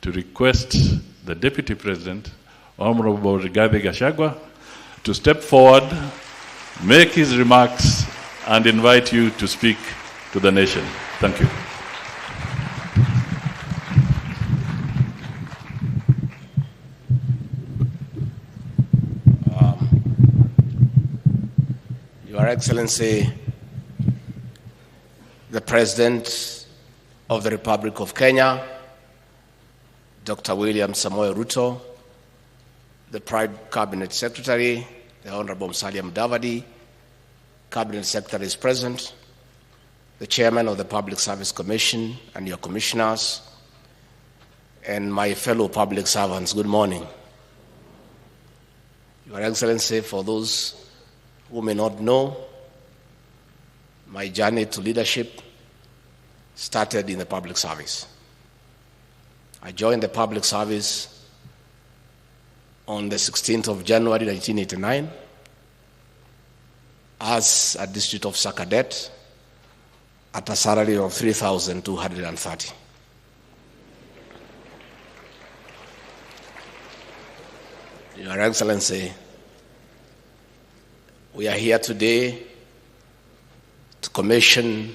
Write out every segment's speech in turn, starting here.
to request the Deputy President, Honorable Rigathi Gachagua, to step forward, make his remarks, and invite you to speak to the nation. Thank you. Your Excellency, the President of the Republic of Kenya, Dr. William Samoei Ruto, the Prime Cabinet Secretary, the Honorable Musalia Mudavadi, Cabinet Secretary is present, the Chairman of the Public Service Commission and your commissioners, and my fellow public servants, good morning. Your Excellency, for those who may not know, my journey to leadership started in the public service. I joined the public service on the 16th of January 1989 as a district officer cadet at a salary of 3,230. Your Excellency, we are here today to commission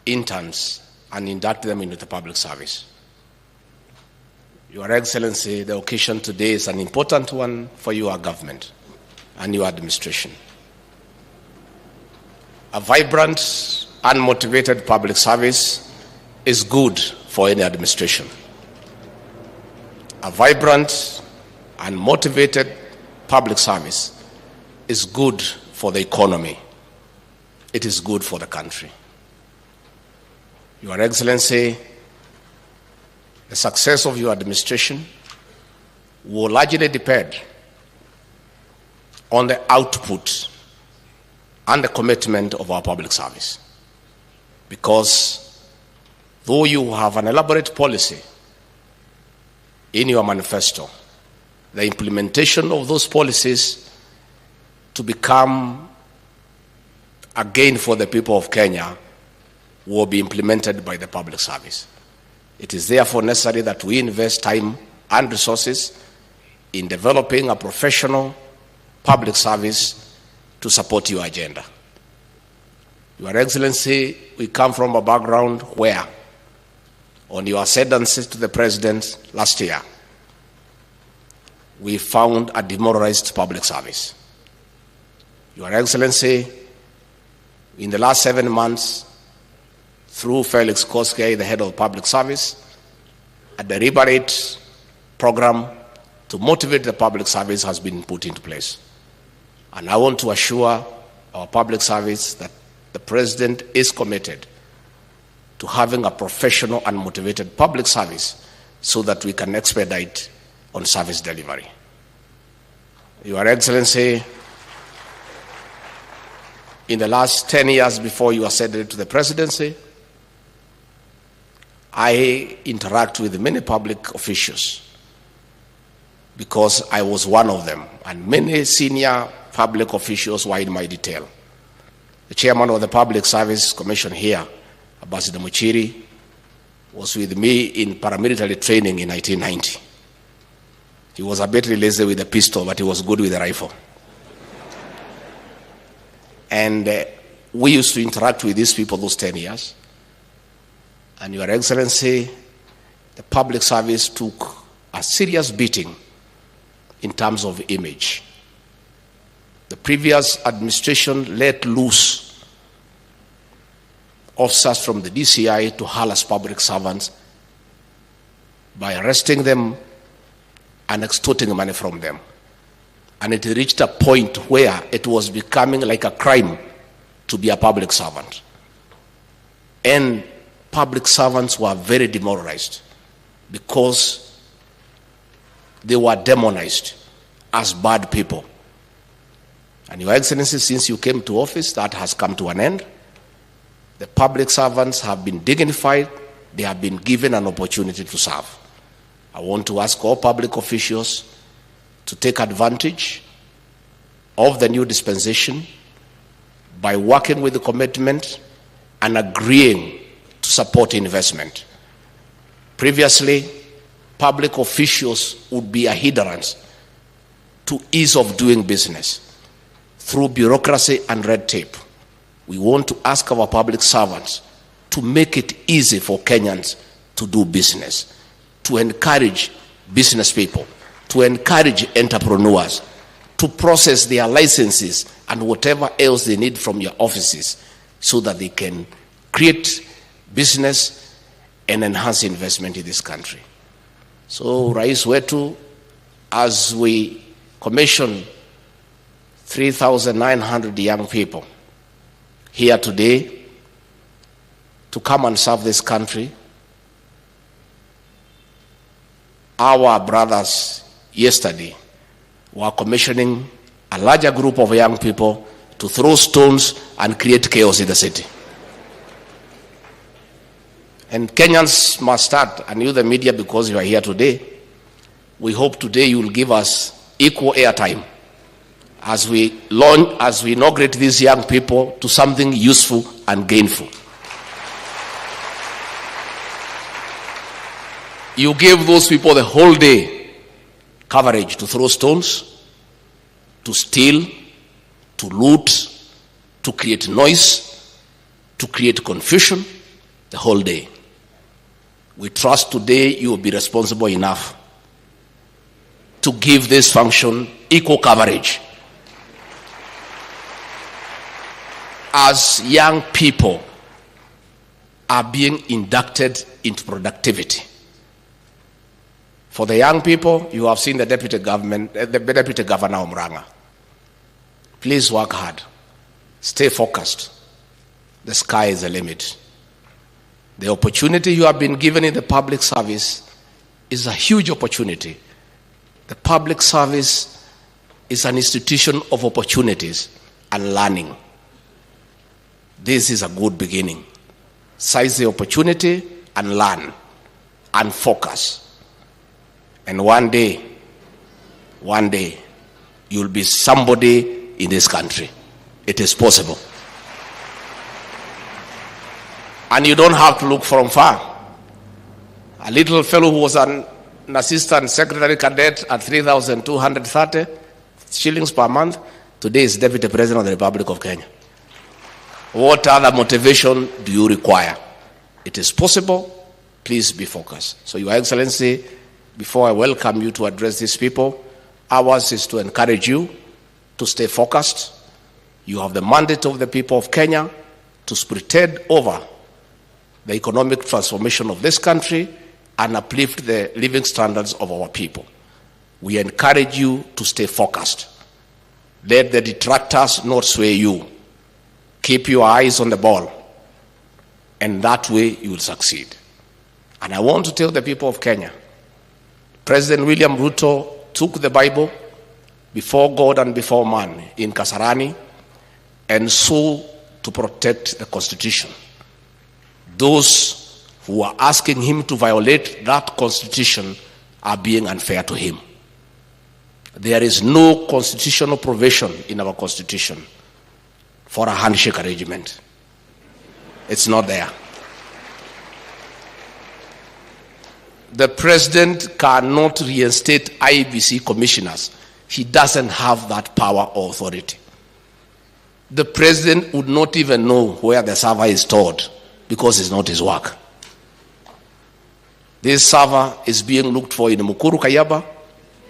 interns and induct them into the public service. Your Excellency, the occasion today is an important one for your government and your administration. A vibrant and motivated public service is good for any administration. A vibrant and motivated public service is good for the economy. It is good for the country. Your Excellency, the success of your administration will largely depend on the output and the commitment of our public service. Because though you have an elaborate policy in your manifesto, the implementation of those policies to become a gain for the people of Kenya will be implemented by the public service. It is therefore necessary that we invest time and resources in developing a professional public service to support your agenda. Your Excellency, we come from a background where, on your ascendancy to the President last year, we found a demoralized public service. Your Excellency, in the last 7 months, through Felix Koskei, the head of public service, a deliberate program to motivate the public service has been put into place. And I want to assure our public service that the President is committed to having a professional and motivated public service so that we can expedite on service delivery. Your Excellency, in the last 10 years before you ascended to the presidency, I interact with many public officials because I was one of them, and many senior public officials were in my detail. The chairman of the Public Service Commission here, Ambassador Muchiri, was with me in paramilitary training in 1990. He was a bit lazy with the pistol, but he was good with the rifle. And we used to interact with these people those 10 years. And Your Excellency, the public service took a serious beating in terms of image. The previous administration let loose officers from the DCI to harass public servants by arresting them and extorting money from them. And it reached a point where it was becoming like a crime to be a public servant. And public servants were very demoralized because they were demonized as bad people. And Your Excellency, since you came to office, that has come to an end. The public servants have been dignified. They have been given an opportunity to serve. I want to ask all public officials to take advantage of the new dispensation by working with the commitment and agreeing to support investment. Previously, public officials would be a hindrance to ease of doing business through bureaucracy and red tape. We want to ask our public servants to make it easy for Kenyans to do business, to encourage business people, to encourage entrepreneurs, to process their licenses and whatever else they need from your offices so that they can create business and enhance investment in this country. So, Rais wetu, as we commission 3,900 young people here today to come and serve this country, our brothers yesterday were commissioning a larger group of young people to throw stones and create chaos in the city. And Kenyans must start, and you the media, because you are here today, we hope today you will give us equal airtime as we inaugurate these young people to something useful and gainful. You give those people the whole day coverage to throw stones, to steal, to loot, to create noise, to create confusion, the whole day. We trust today you will be responsible enough to give this function equal coverage. As young people are being inducted into productivity. For the young people, you have seen the deputy governor Omranga. Please work hard. Stay focused. The sky is the limit. The opportunity you have been given in the public service is a huge opportunity. The public service is an institution of opportunities and learning. This is a good beginning. Seize the opportunity and learn and focus. And one day, you'll be somebody in this country. It is possible. And you don't have to look from far. A little fellow who was an assistant secretary cadet at 3,230 shillings per month, today is deputy president of the Republic of Kenya. What other motivation do you require? It is possible. Please be focused. So, Your Excellency, before I welcome you to address these people, ours is to encourage you to stay focused. You have the mandate of the people of Kenya to spearhead over the economic transformation of this country and uplift the living standards of our people. We encourage you to stay focused. Let the detractors not sway you. Keep your eyes on the ball, and that way you will succeed. And I want to tell the people of Kenya, President William Ruto took the Bible before God and before man in Kasarani and swore to protect the Constitution. Those who are asking him to violate that Constitution are being unfair to him. There is no constitutional provision in our Constitution for a handshake arrangement. It's not there. The president cannot reinstate IEBC commissioners. He doesn't have that power or authority. The president would not even know where the server is stored because it's not his work. This server is being looked for in Mukuru Kayaba,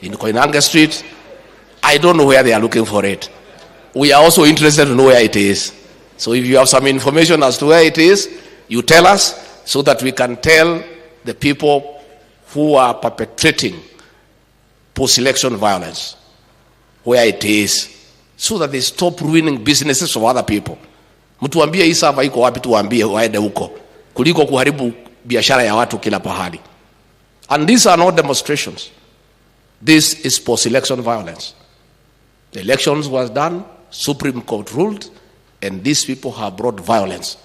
in Koinange Street. I don't know where they are looking for it. We are also interested to know where it is. So if you have some information as to where it is, you tell us so that we can tell the people who are perpetrating post-election violence where it is, so that they stop ruining businesses of other people. Mtuambie hii server iko wapi, tuambie waende huko kuliko kuharibu biashara ya watu kila pahali. And these are not demonstrations. This is post-election violence. The elections was done, Supreme Court ruled, and these people have brought violence.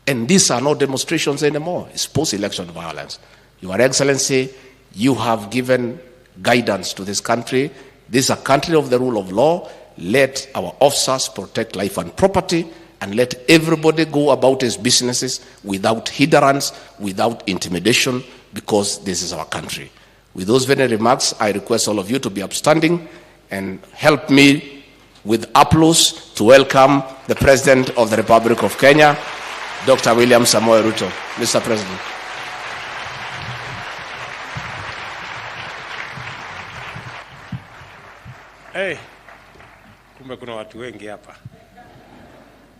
And these are not demonstrations anymore. It's post-election violence. Your Excellency, you have given guidance to this country. This is a country of the rule of law. Let our officers protect life and property, and let everybody go about his businesses without hindrance, without intimidation, because this is our country. With those very remarks, I request all of you to be upstanding and help me with applause to welcome the President of the Republic of Kenya, Dr. William Samoei Ruto. Mr. President. Hey, kumbe kuna watu wengi hapa.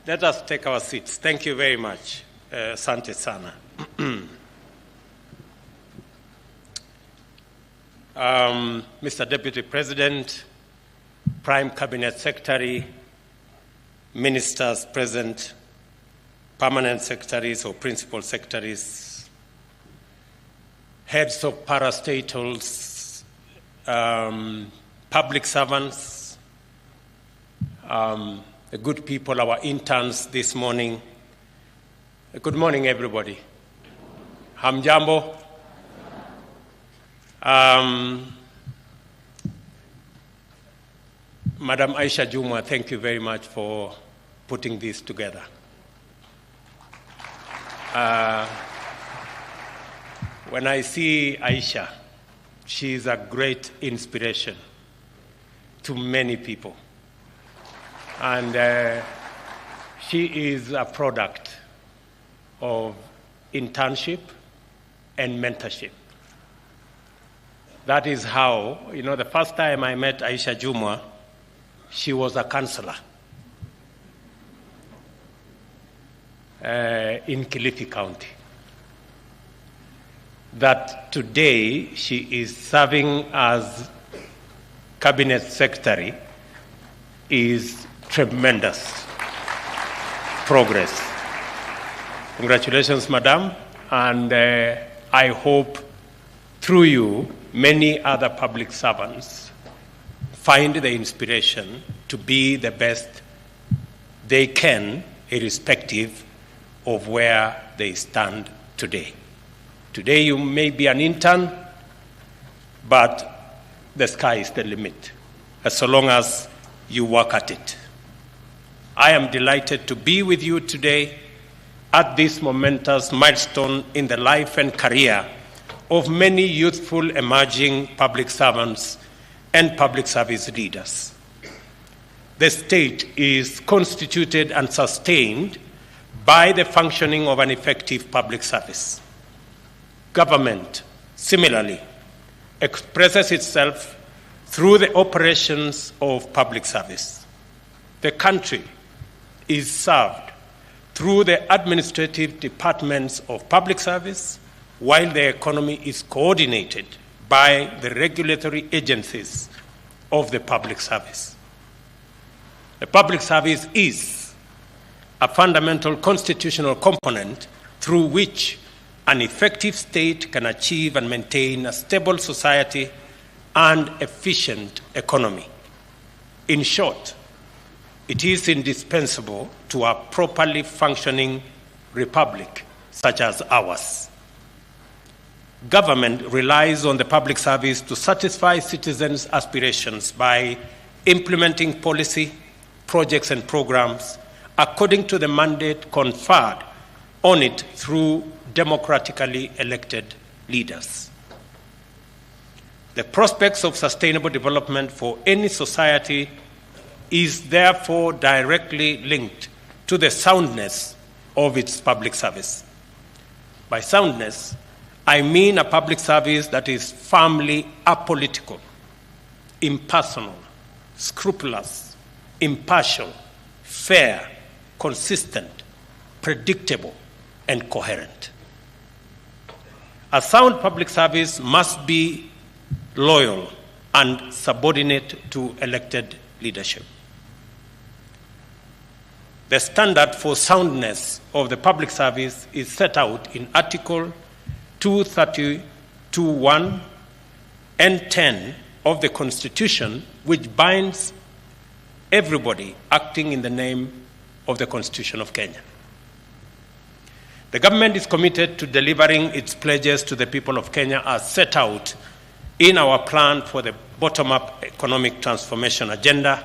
Let us take our seats. Thank you very much. Asante sana. Mr. Deputy President, Prime Cabinet Secretary, Ministers present, Permanent Secretaries or Principal Secretaries, Heads of parastatals, public servants, the good people, our interns this morning. Good morning, everybody. Hamjambo. Madam Aisha Jumwa, thank you very much for putting this together. When I see Aisha, she is a great inspiration to many people. And she is a product of internship and mentorship. That is how, the first time I met Aisha Jumwa, she was a counselor in Kilifi County. That today she is serving as Cabinet Secretary is tremendous progress. Congratulations, Madam, and I hope through you many other public servants find the inspiration to be the best they can, irrespective of where they stand today. Today you may be an intern, but the sky is the limit, so long as you work at it. I am delighted to be with you today at this momentous milestone in the life and career of many youthful emerging public servants and public service leaders. The state is constituted and sustained by the functioning of an effective public service. Government, similarly, expresses itself through the operations of public service. The country is served through the administrative departments of public service, while the economy is coordinated by the regulatory agencies of the public service. The public service is a fundamental constitutional component through which an effective state can achieve and maintain a stable society and efficient economy. In short, it is indispensable to a properly functioning republic such as ours. Government relies on the public service to satisfy citizens' aspirations by implementing policy, projects, and programs according to the mandate conferred on it through democratically elected leaders. The prospects of sustainable development for any society is therefore directly linked to the soundness of its public service. By soundness, I mean a public service that is firmly apolitical, impersonal, scrupulous, impartial, fair, consistent, predictable, and coherent. A sound public service must be loyal and subordinate to elected leadership. The standard for soundness of the public service is set out in Article 232(1) and 10 of the Constitution, which binds everybody acting in the name of the Constitution of Kenya. The government is committed to delivering its pledges to the people of Kenya as set out in our plan for the bottom-up economic transformation agenda.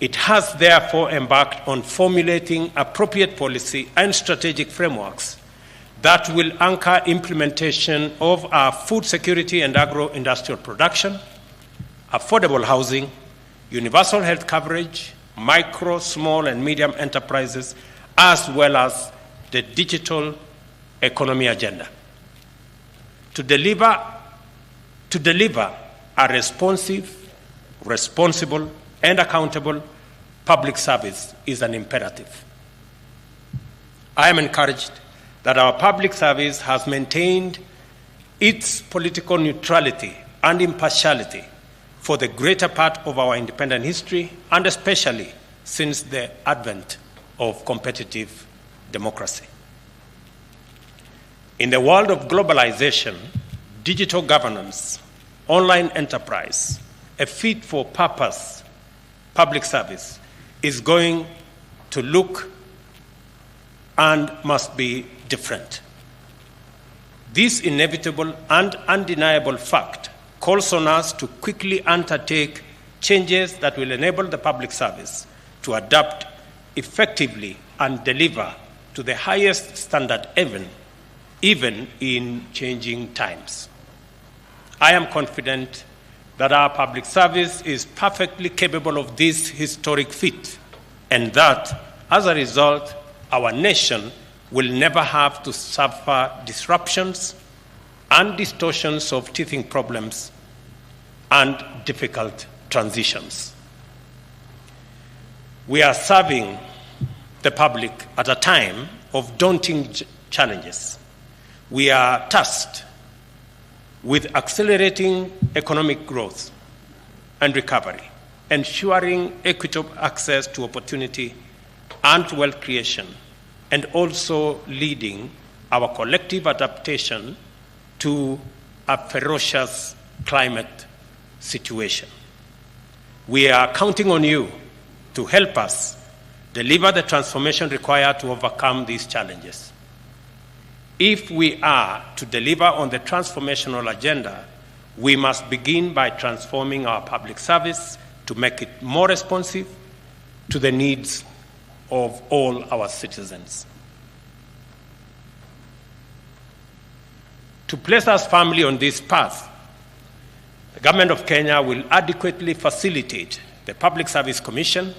It has therefore embarked on formulating appropriate policy and strategic frameworks that will anchor implementation of our food security and agro-industrial production, affordable housing, universal health coverage, micro, small, and medium enterprises, as well as the digital economy agenda. To deliver a responsive, responsible, and accountable public service is an imperative. I am encouraged that our public service has maintained its political neutrality and impartiality for the greater part of our independent history, and especially since the advent of competitive democracy. In the world of globalization, digital governance, online enterprise, a fit-for-purpose public service is going to look and must be different. This inevitable and undeniable fact calls on us to quickly undertake changes that will enable the public service to adapt effectively and deliver to the highest standard even in changing times. I am confident that our public service is perfectly capable of this historic feat, and that, as a result, our nation will never have to suffer disruptions and distortions of teething problems and difficult transitions. We are serving the public at a time of daunting challenges. We are tasked with accelerating economic growth and recovery, ensuring equitable access to opportunity and wealth creation, and also leading our collective adaptation to a ferocious climate situation. We are counting on you to help us deliver the transformation required to overcome these challenges. If we are to deliver on the transformational agenda, we must begin by transforming our public service to make it more responsive to the needs of all our citizens. To place us firmly on this path, the Government of Kenya will adequately facilitate the Public Service Commission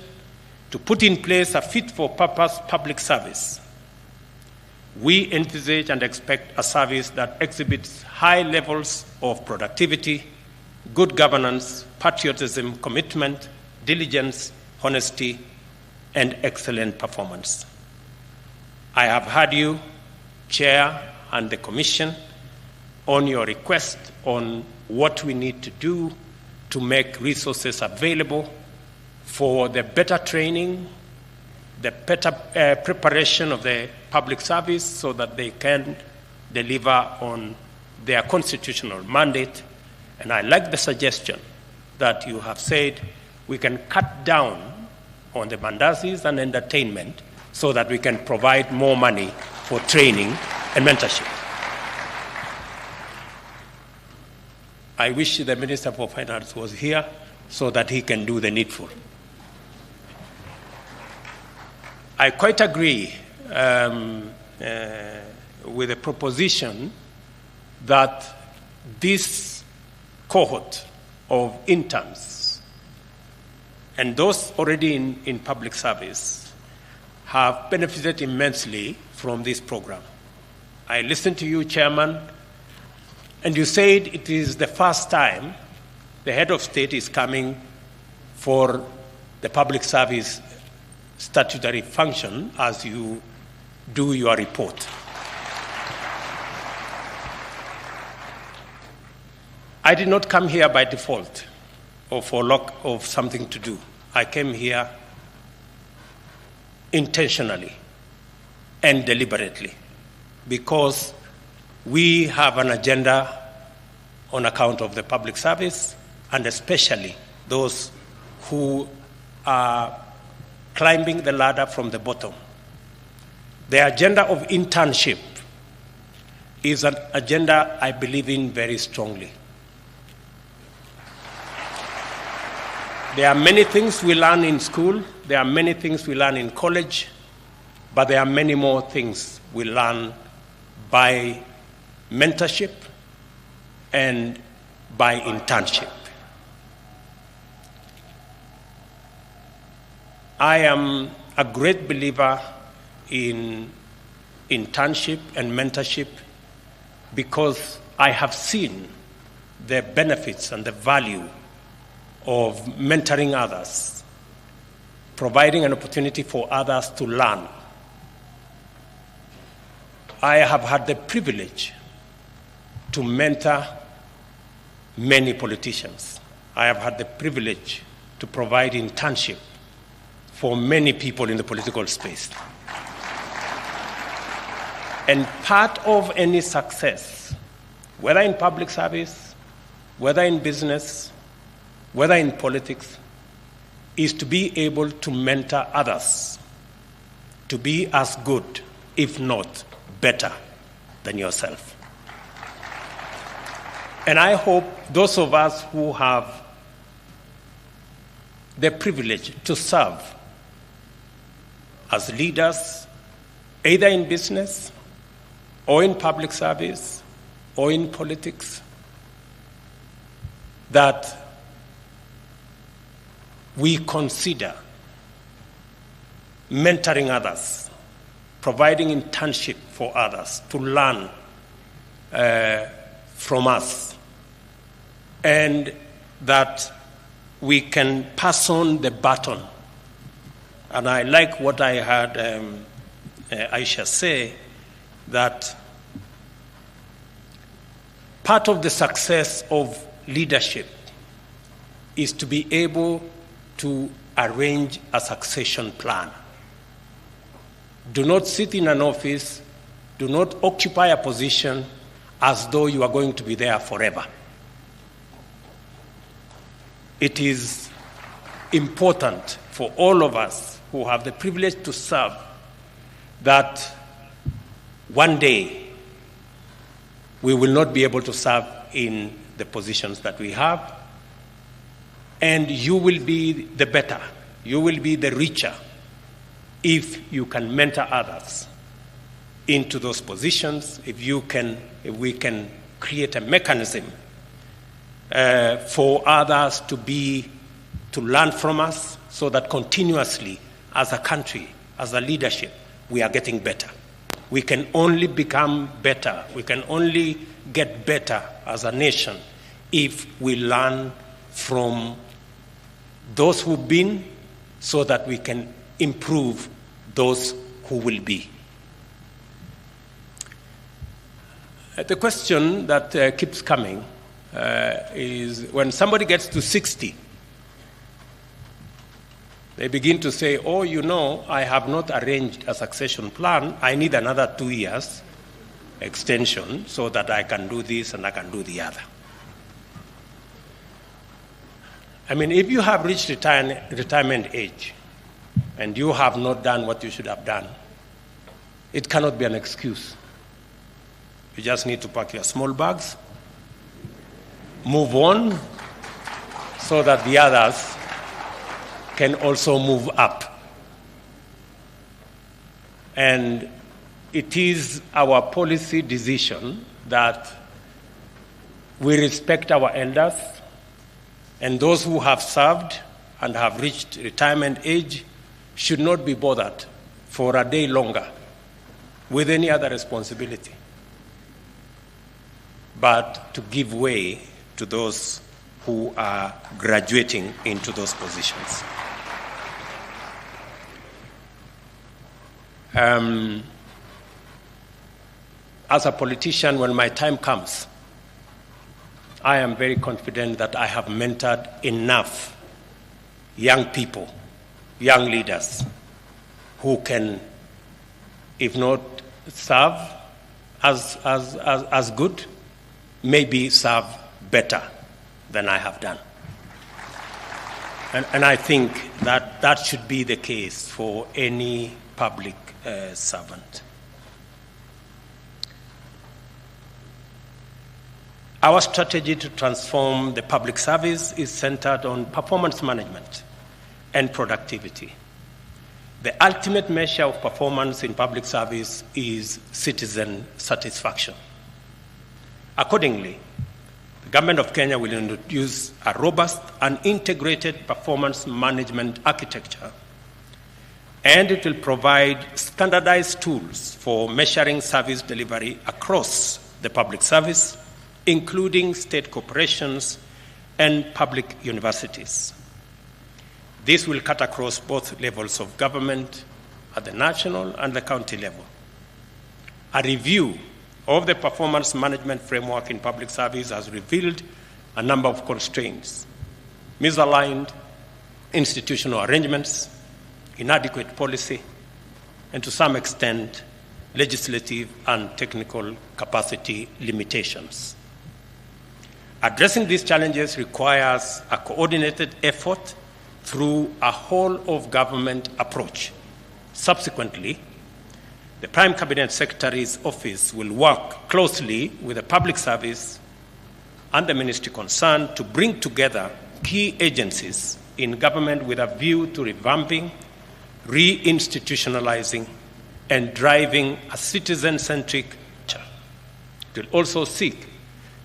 to put in place a fit-for-purpose public service. We envisage and expect a service that exhibits high levels of productivity, good governance, patriotism, commitment, diligence, honesty, and excellent performance. I have heard you, Chair, and the Commission on your request on what we need to do to make resources available for the better training, the better preparation of the public service so that they can deliver on their constitutional mandate. And I like the suggestion that you have said we can cut down on the mandazis and entertainment so that we can provide more money for training and mentorship. I wish the Minister for Finance was here so that he can do the needful. I quite agree with the proposition that this cohort of interns and those already in public service have benefited immensely from this program. I listened to you, Chairman, and you said it is the first time the head of state is coming for the public service statutory function as you do your report. I did not come here by default or for lack of something to do. I came here intentionally and deliberately because we have an agenda on account of the public service, and especially those who are climbing the ladder from the bottom. The agenda of internship is an agenda I believe in very strongly. There are many things we learn in school, there are many things we learn in college, but there are many more things we learn by mentorship and by internship. I am a great believer in internship and mentorship because I have seen the benefits and the value of mentoring others, providing an opportunity for others to learn. I have had the privilege to mentor many politicians. I have had the privilege to provide internship for many people in the political space. And part of any success, whether in public service, whether in business, whether in politics, is to be able to mentor others to be as good, if not better, than yourself. And I hope those of us who have the privilege to serve as leaders, either in business or in public service or in politics, that we consider mentoring others, providing internship for others to learn from us, and that we can pass on the baton. And I like what I heard Aisha say, that part of the success of leadership is to be able to arrange a succession plan. Do not sit in an office, do not occupy a position as though you are going to be there forever. It is important for all of us who have the privilege to serve that one day we will not be able to serve in the positions that we have, and you will be the better, you will be the richer if you can mentor others into those positions, if we can create a mechanism for others to learn from us, so that continuously as a country, as a leadership, we are getting better. We can only become better, we can only get better as a nation if we learn from those who've been, so that we can improve those who will be. The question that keeps coming is, when somebody gets to 60, they begin to say, oh, you know, I have not arranged a succession plan. I need another 2 years extension so that I can do this and I can do the other. I mean, if you have reached retirement age and you have not done what you should have done, it cannot be an excuse. You just need to pack your small bags, move on, so that the others can also move up. And it is our policy decision that we respect our elders, and those who have served and have reached retirement age should not be bothered for a day longer with any other responsibility, but to give way to those who are graduating into those positions. As a politician, when my time comes, I am very confident that I have mentored enough young people, young leaders, who can, if not serve as good, maybe serve better than I have done. And I think that that should be the case for any public servant. Our strategy to transform the public service is centered on performance management and productivity. the ultimate measure of performance in public service is citizen satisfaction. Accordingly, the Government of Kenya will introduce a robust and integrated performance management architecture, and it will provide standardized tools for measuring service delivery across the public service, including state corporations and public universities. This will cut across both levels of government at the national and the county level. A review of the performance management framework in public service has revealed a number of constraints: misaligned institutional arrangements, inadequate policy, and to some extent, legislative and technical capacity limitations. Addressing these challenges requires a coordinated effort through a whole-of-government approach. Subsequently, the Prime Cabinet Secretary's office will work closely with the public service and the ministry concerned to bring together key agencies in government with a view to revamping, re-institutionalizing, and driving a citizen-centric culture. It will also seek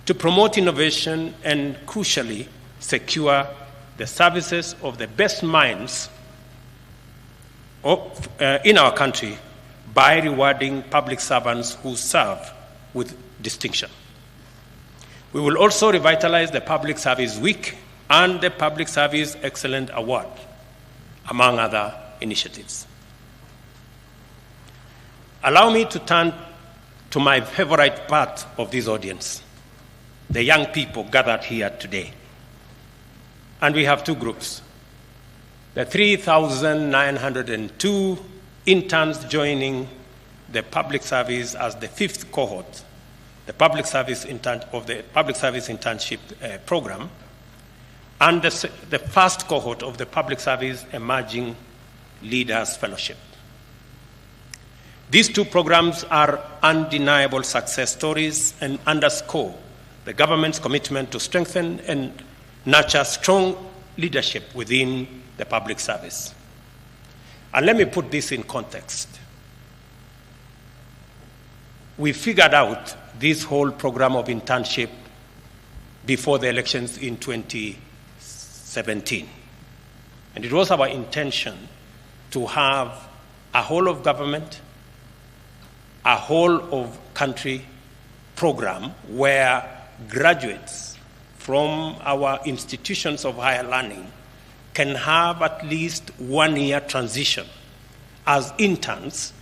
to promote innovation and, crucially, secure the services of the best minds in our country by rewarding public servants who serve with distinction. We will also revitalize the Public Service Week and the Public Service Excellence Award, among other initiatives. Allow me to turn to my favorite part of this audience, the young people gathered here today. And we have two groups. The 3,902 interns joining the public service as the fifth cohort, the public service internship program, and the first cohort of the Public Service Emerging Leaders Fellowship. These two programs are undeniable success stories and underscore the government's commitment to strengthen and nurture strong leadership within the public service. And let me put this in context. We figured out this whole program of internship before the elections in 2017. And it was our intention to have a whole of government, a whole of country program where graduates from our institutions of higher learning can have at least 1 year transition as interns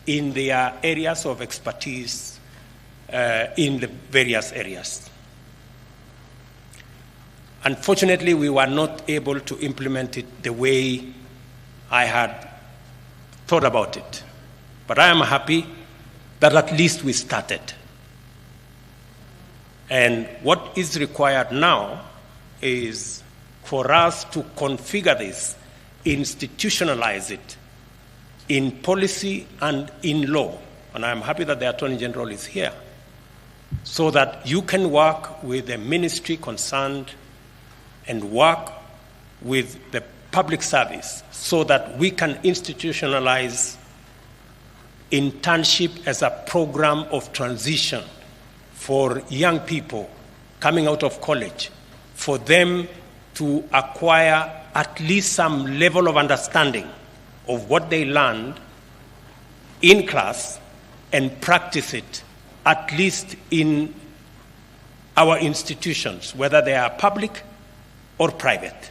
in their areas of expertise in the various areas. Unfortunately, we were not able to implement it the way I had thought about it. But I am happy that at least we started. And what is required now is for us to configure this, institutionalize it in policy and in law. And I'm happy that the Attorney General is here, so that you can work with the ministry concerned and work with the public service so that we can institutionalize internship as a program of transition for young people coming out of college, for them to acquire at least some level of understanding of what they learned in class and practice it at least in our institutions, whether they are public or private.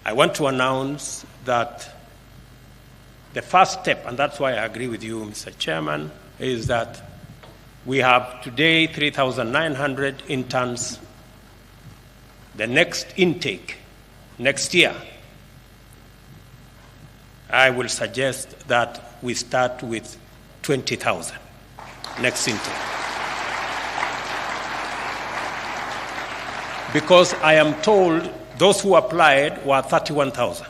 I want to announce that the first step, and that's why I agree with you, Mr. Chairman, is that we have today 3,900 interns. The next intake, next year, I will suggest that we start with 20,000 next intake. Because I am told those who applied were 31,000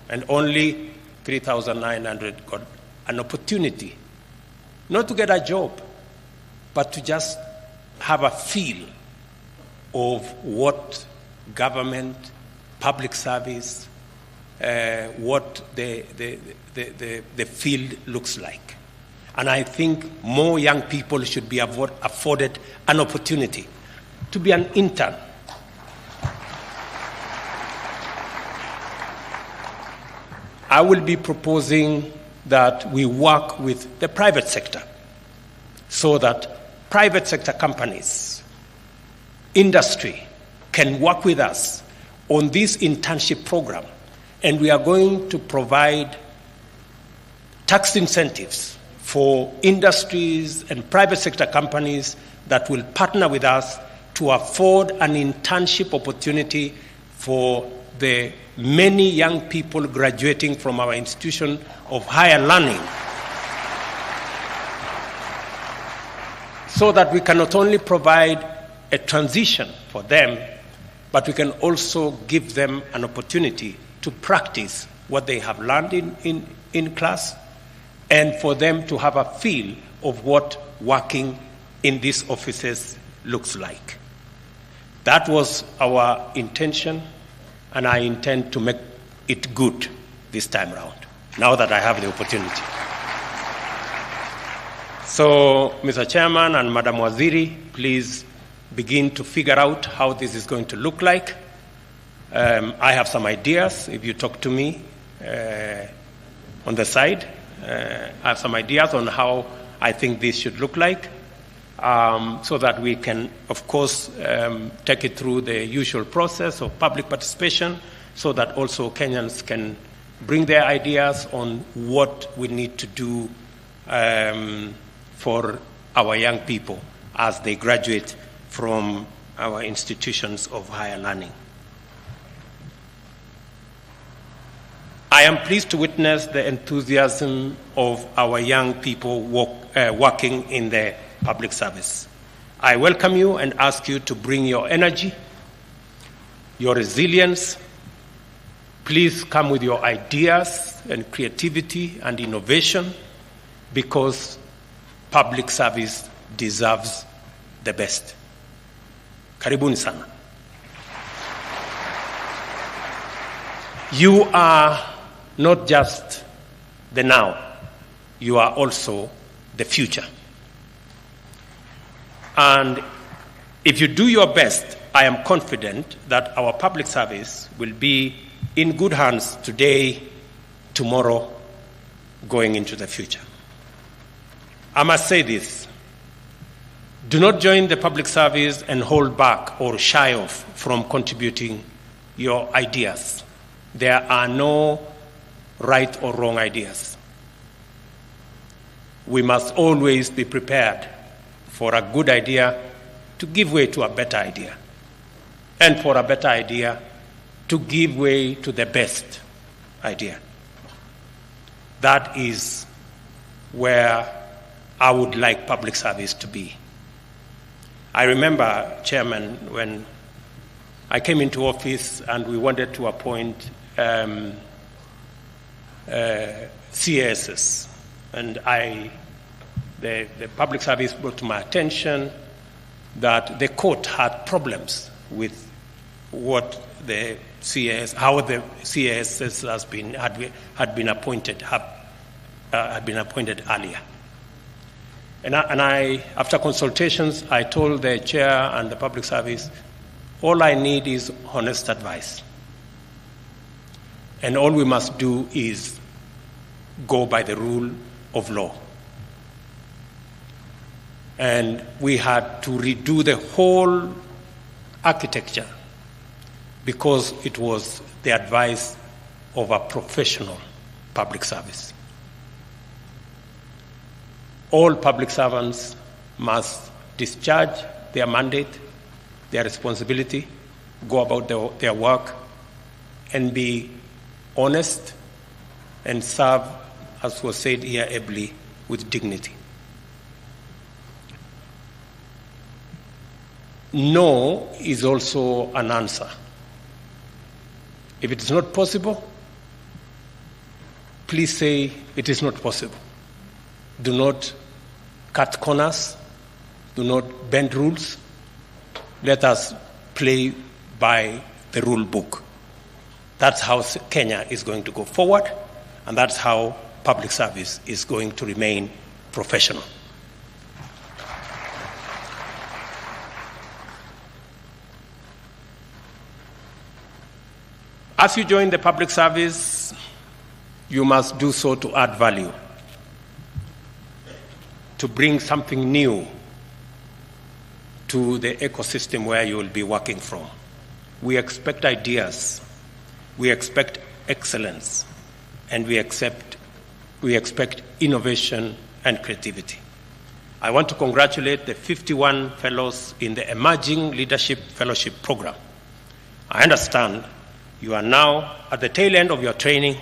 and only 3,900 got an opportunity, not to get a job, but to just have a feel of what government, public service, what the field looks like. And I think more young people should be afforded an opportunity to be an intern. I will be proposing that we work with the private sector so that private sector companies, industry can work with us on this internship program. And we are going to provide tax incentives for industries and private sector companies that will partner with us to afford an internship opportunity for the many young people graduating from our institution of higher learning, so that we can not only provide a transition for them, but we can also give them an opportunity to practice what they have learned in class, and for them to have a feel of what working in these offices looks like. That was our intention, and I intend to make it good this time around, now that I have the opportunity. So, Mr. Chairman and Madam Waziri, please begin to figure out how this is going to look like. I have some ideas. If you talk to me on the side, I have some ideas on how I think this should look like, so that we can, of course, take it through the usual process of public participation, so that also Kenyans can bring their ideas on what we need to do for our young people as they graduate from our institutions of higher learning. I am pleased to witness the enthusiasm of our young people working in the public service. I welcome you and ask you to bring your energy, your resilience. Please come with your ideas and creativity and innovation, because public service deserves the best. Karibuni sana. You are not just the now, you are also the future. And if you do your best, I am confident that our public service will be in good hands today, tomorrow, going into the future. I must say this: do not join the public service and hold back or shy off from contributing your ideas. There are no right or wrong ideas. We must always be prepared for a good idea to give way to a better idea, and for a better idea to give way to the best idea. That is where I would like public service to be. I remember, Chairman, when I came into office and we wanted to appoint CASs, and the public service brought to my attention that the court had problems with what the CAS, how the CASs had been appointed earlier. And I, after consultations, I told the chair and the public service, all I need is honest advice. And all we must do is go by the rule of law. And we had to redo the whole architecture because it was the advice of a professional public service. All public servants must discharge their mandate, their responsibility, go about their work, and be honest and serve, as was said here ably, with dignity. No is also an answer. If it is not possible, please say it is not possible. Do not cut corners. Do not bend rules. Let us play by the rule book. That's how Kenya is going to go forward, and that's how public service is going to remain professional. As you join the public service, you must do so to add value, to bring something new to the ecosystem where you will be working from. We expect ideas, we expect excellence, and we expect innovation and creativity. I want to congratulate the 51 fellows in the Emerging Leadership Fellowship Program. I understand you are now at the tail end of your training,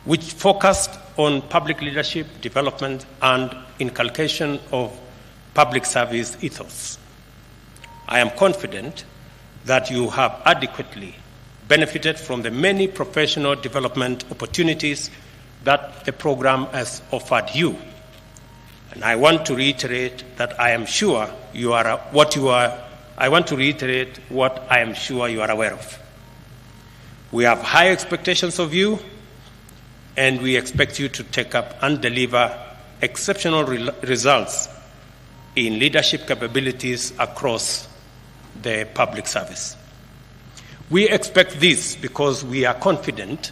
which focused on public leadership development and inculcation of public service ethos. I am confident that you have adequately benefited from the many professional development opportunities that the program has offered you. And I want to reiterate that I am sure you are what I want to reiterate what I am sure you are aware of. We have high expectations of you, and we expect you to take up and deliver exceptional results in leadership capabilities across the public service. We expect this because we are confident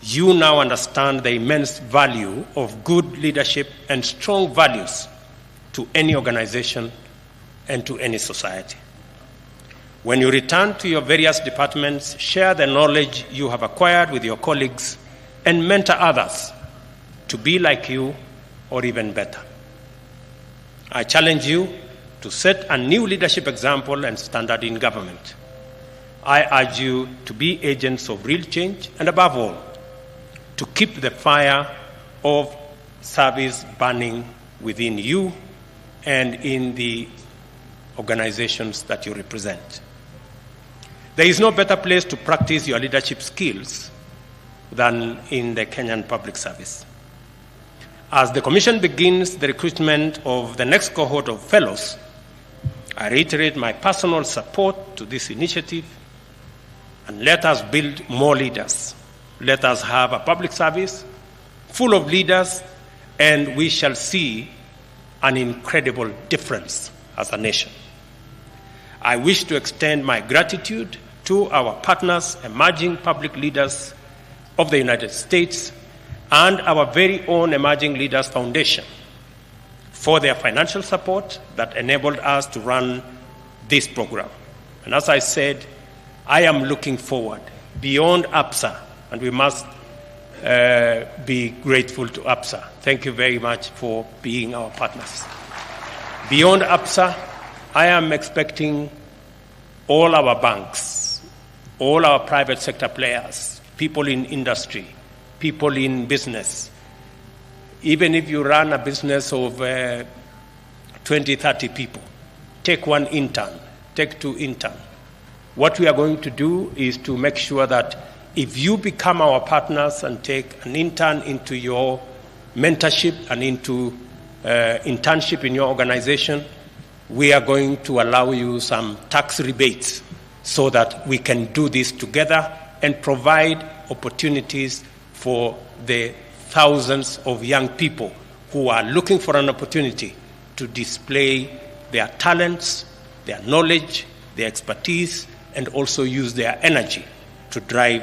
you now understand the immense value of good leadership and strong values to any organization and to any society. When you return to your various departments, share the knowledge you have acquired with your colleagues and mentor others to be like you or even better. I challenge you to set a new leadership example and standard in government. I urge you to be agents of real change and, above all, to keep the fire of service burning within you and in the organizations that you represent. There is no better place to practice your leadership skills than in the Kenyan public service. As the Commission begins the recruitment of the next cohort of fellows, I reiterate my personal support to this initiative, and let us build more leaders. Let us have a public service full of leaders, and we shall see an incredible difference as a nation. I wish to extend my gratitude to our partners, emerging public leaders of the United States, and our very own Emerging Leaders Foundation for their financial support that enabled us to run this program. And as I said, I am looking forward beyond APSA, and we must be grateful to APSA. Thank you very much for being our partners. Beyond APSA, I am expecting all our banks, all our private sector players, people in industry, people in business. Even if you run a business of 20, 30 people, take one intern, take two interns. What we are going to do is to make sure that if you become our partners and take an intern into your mentorship and into internship in your organization, we are going to allow you some tax rebates so that we can do this together and provide opportunities for the thousands of young people who are looking for an opportunity to display their talents, their knowledge, their expertise, and also use their energy to drive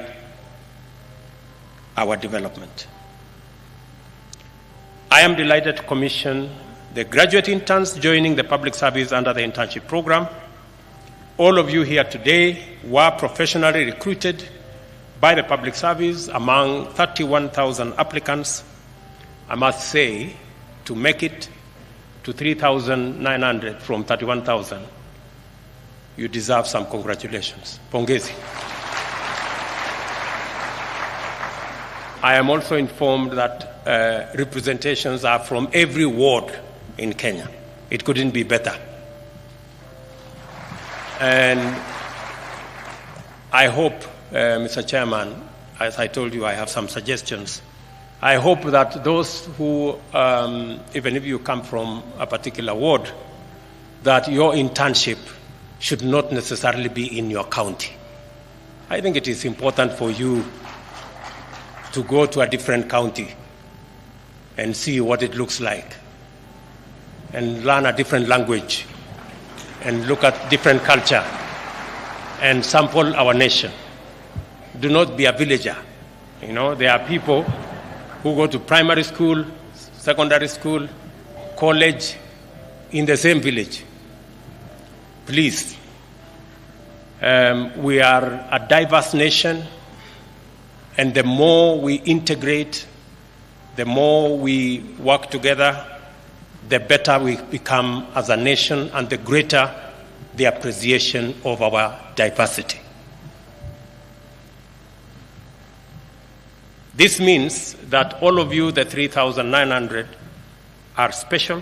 our development. I am delighted to commission the graduate interns joining the public service under the internship program. All of you here today were professionally recruited by the public service among 31,000 applicants. I must say, to make it to 3,900 from 31,000, you deserve some congratulations. Pongezi. I am also informed that representations are from every ward in Kenya. It couldn't be better. And I hope, Mr. Chairman, as I told you, I have some suggestions. I hope that those who, even if you come from a particular ward, that your internship should not necessarily be in your county. I think it is important for you to go to a different county and see what it looks like, and learn a different language, and look at different culture, and sample our nation. Do not be a villager. You know, there are people who go to primary school, secondary school, college in the same village. Please, we are a diverse nation, and the more we integrate, the more we work together, the better we become as a nation, and the greater the appreciation of our diversity. This means that all of you, the 3,900, are special.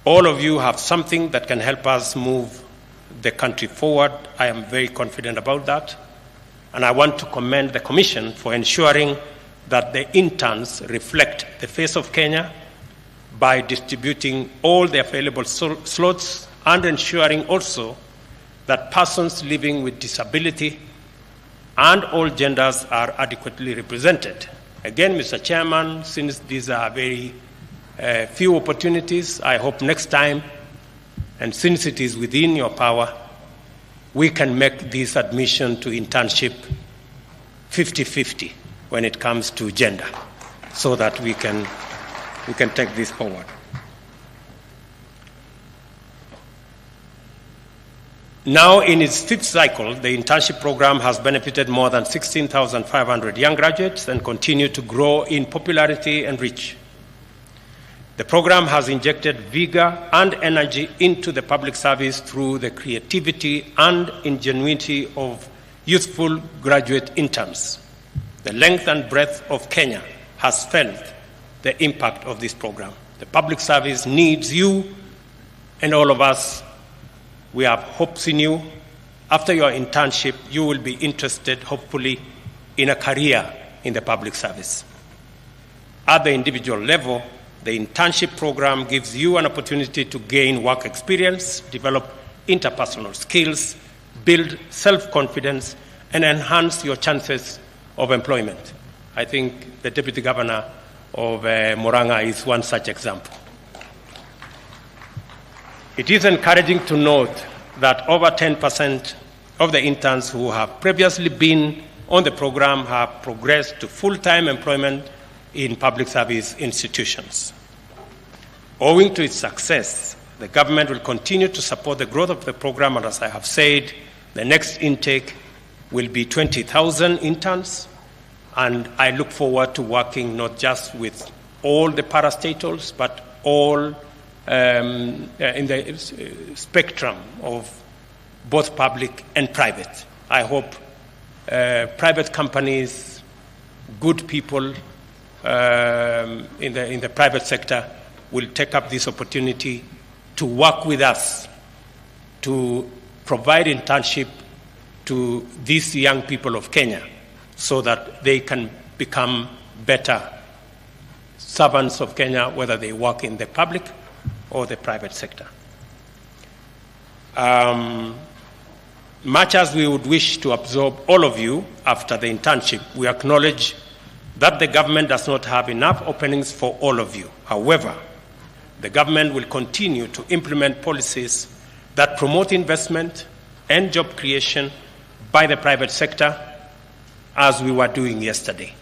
All of you have something that can help us move the country forward. I am very confident about that. And I want to commend the Commission for ensuring that the interns reflect the face of Kenya by distributing all the available slots, and ensuring also that persons living with disability and all genders are adequately represented. Again, Mr. Chairman, since these are very few opportunities, I hope next time, and since it is within your power, we can make this admission to internship 50-50 when it comes to gender, so that we can take this forward. Now, in its fifth cycle, the internship program has benefited more than 16,500 young graduates and continue to grow in popularity and reach. The program has injected vigor and energy into the public service through the creativity and ingenuity of youthful graduate interns. The length and breadth of Kenya has felt the impact of this program. The public service needs you and all of us. We have hopes in you. After your internship, you will be interested, hopefully, in a career in the public service. At the individual level, the internship program gives you an opportunity to gain work experience, develop interpersonal skills, build self-confidence, and enhance your chances of employment. I think the Deputy Governor of Murang'a is one such example. It is encouraging to note that over 10% of the interns who have previously been on the program have progressed to full-time employment in public service institutions. Owing to its success, the government will continue to support the growth of the program, and as I have said, the next intake will be 20,000 interns, and I look forward to working not just with all the parastatals, but all in the spectrum of both public and private. I hope private companies, good people in the private sector will take up this opportunity to work with us to provide internship to these young people of Kenya so that they can become better servants of Kenya, whether they work in the public or the private sector. Much as we would wish to absorb all of you after the internship, we acknowledge that the government does not have enough openings for all of you. However, the government will continue to implement policies that promote investment and job creation by the private sector, as we were doing yesterday.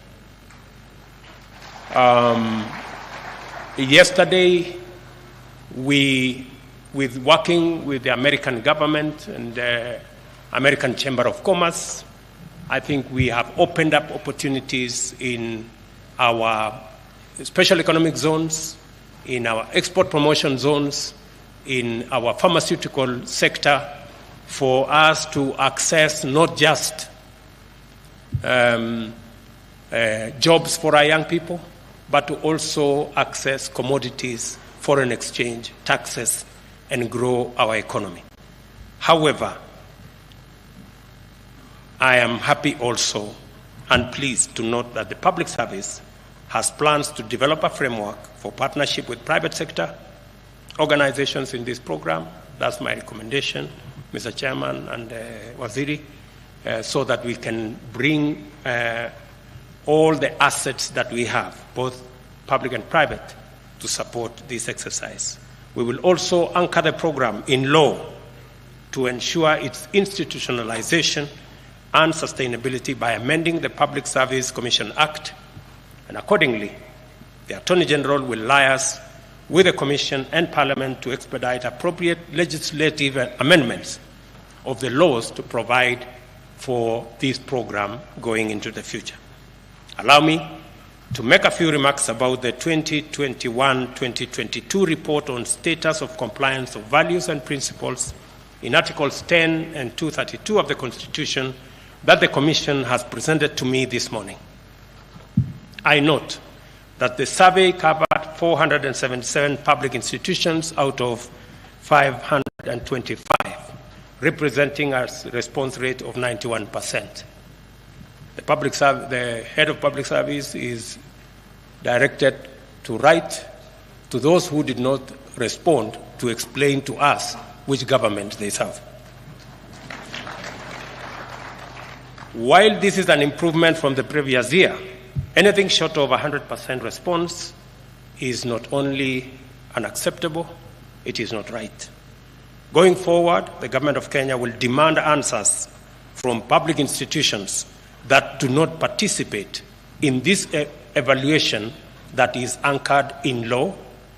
Yesterday, with working with the American government and the American Chamber of Commerce, I think we have opened up opportunities in our special economic zones, in our export promotion zones, in our pharmaceutical sector, for us to access not just jobs for our young people, but to also access commodities, foreign exchange, taxes, and grow our economy. However, I am happy also and pleased to note that the public service has plans to develop a framework for partnership with private sector organizations in this program. That's my recommendation, Mr. Chairman and Waziri. so that we can bring all the assets that we have, both public and private, to support this exercise. We will also anchor the program in law to ensure its institutionalization and sustainability by amending the Public Service Commission Act, and accordingly, the Attorney General will liaise with the Commission and Parliament to expedite appropriate legislative amendments of the laws to provide for this program going into the future. Allow me to make a few remarks about the 2021-2022 report on status of compliance of values and principles in Articles 10 and 232 of the Constitution that the Commission has presented to me this morning. I note that the survey covered 477 public institutions out of 525, representing a response rate of 91%. The head of public service is directed to write to those who did not respond to explain to us which government they serve. While this is an improvement from the previous year, anything short of 100% response is not only unacceptable, it is not right. Going forward, the Government of Kenya will demand answers from public institutions that do not participate in this evaluation that is anchored in law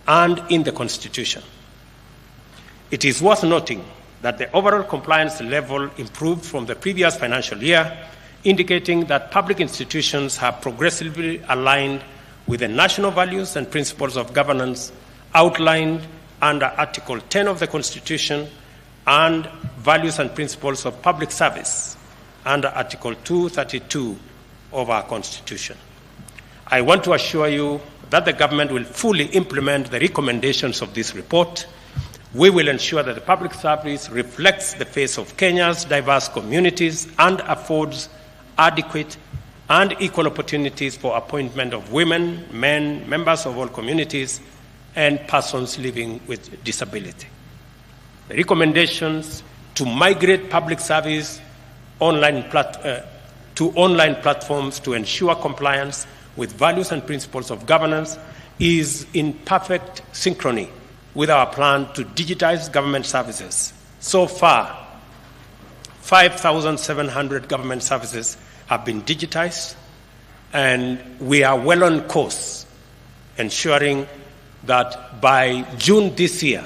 and in the Constitution. It is worth noting that the overall compliance level improved from the previous financial year, indicating that public institutions have progressively aligned with the national values and principles of governance outlined under Article 10 of the Constitution and values and principles of public service under Article 232 of our Constitution. I want to assure you that the government will fully implement the recommendations of this report. We will ensure that the public service reflects the face of Kenya's diverse communities and affords adequate and equal opportunities for appointment of women, men, members of all communities, and persons living with disability. The recommendations to migrate public service to online platforms to ensure compliance with values and principles of governance is in perfect synchrony with our plan to digitize government services. So far, 5,700 government services have been digitized, and we are well on course, ensuring that by June this year,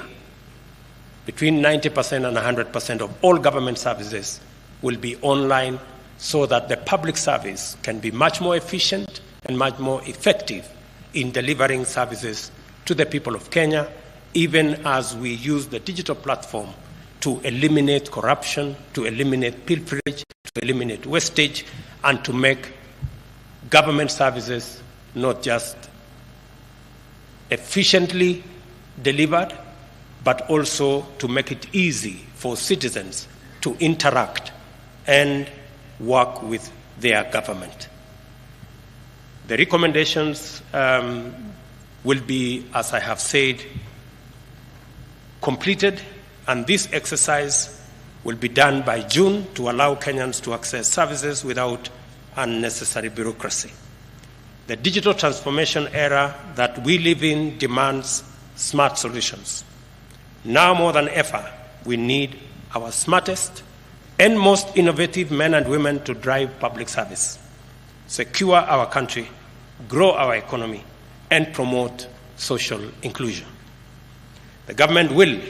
between 90% and 100% of all government services will be online, so that the public service can be much more efficient and much more effective in delivering services to the people of Kenya, even as we use the digital platform to eliminate corruption, to eliminate pilferage, to eliminate wastage, and to make government services not just efficiently delivered, but also to make it easy for citizens to interact and work with their government. The recommendations will be, as I have said, completed, and this exercise will be done by June to allow Kenyans to access services without unnecessary bureaucracy. The digital transformation era that we live in demands smart solutions. Now more than ever, we need our smartest and most innovative men and women to drive public service, secure our country, grow our economy, and promote social inclusion. The government will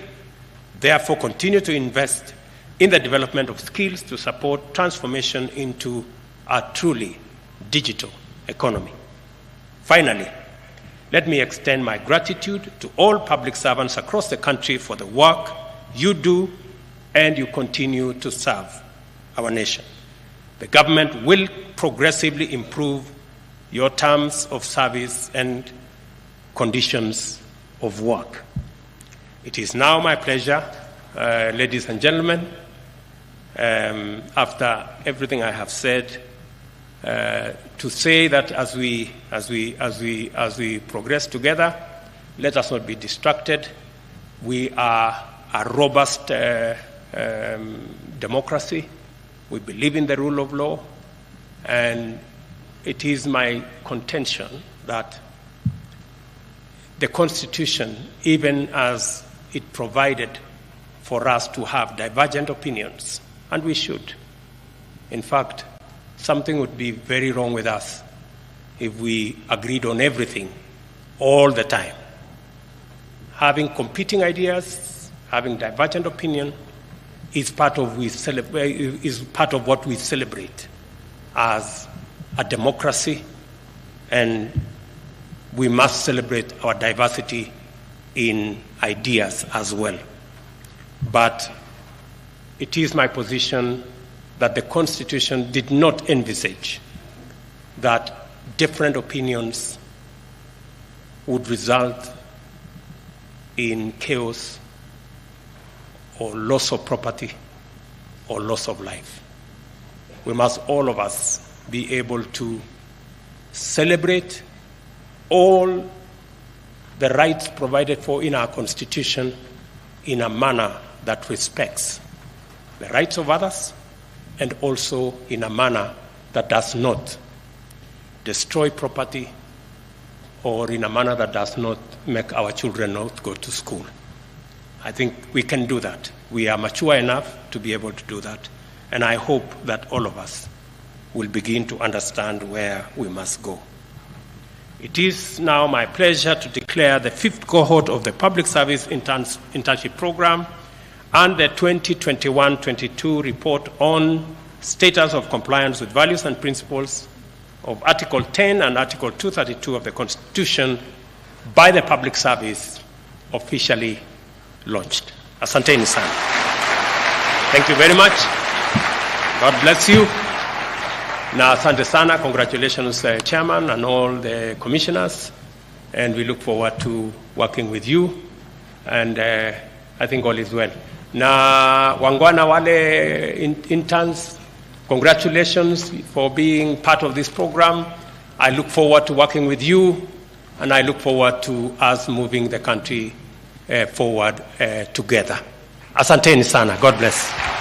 therefore continue to invest in the development of skills to support transformation into a truly digital economy. Finally, let me extend my gratitude to all public servants across the country for the work you do and you continue to serve our nation. The government will progressively improve your terms of service and conditions of work. It is now my pleasure, ladies and gentlemen, after everything I have said, to say that as we progress together, let us not be distracted. We are a robust democracy We believe in the rule of law, and it is my contention that the Constitution, even as it provided for us to have divergent opinions, and we should. In fact, something would be very wrong with us if we agreed on everything all the time. Having competing ideas, having divergent opinion is part of what we celebrate as a democracy, and we must celebrate our diversity in ideas as well. But it is my position that the Constitution did not envisage that different opinions would result in chaos or loss of property or loss of life. We must, all of us, be able to celebrate all the rights provided for in our Constitution in a manner that respects the rights of others, and also in a manner that does not destroy property or in a manner that does not make our children not go to school. I think we can do that. We are mature enough to be able to do that, and I hope that all of us will begin to understand where we must go. It is now my pleasure to declare the 5th cohort of the Public Service Internship Program and the 2021-22 report on status of compliance with values and principles of Article 10 and Article 232 of the Constitution by the Public Service officially launched. Asanteni sana. Thank you very much. God bless you. Na asante sana. Congratulations, Chairman and all the commissioners. And we look forward to working with you. And I think all is well. Na wangwana wale interns, congratulations for being part of this program. I look forward to working with you, and I look forward to us moving the country forward together. Asanteni sana. God bless.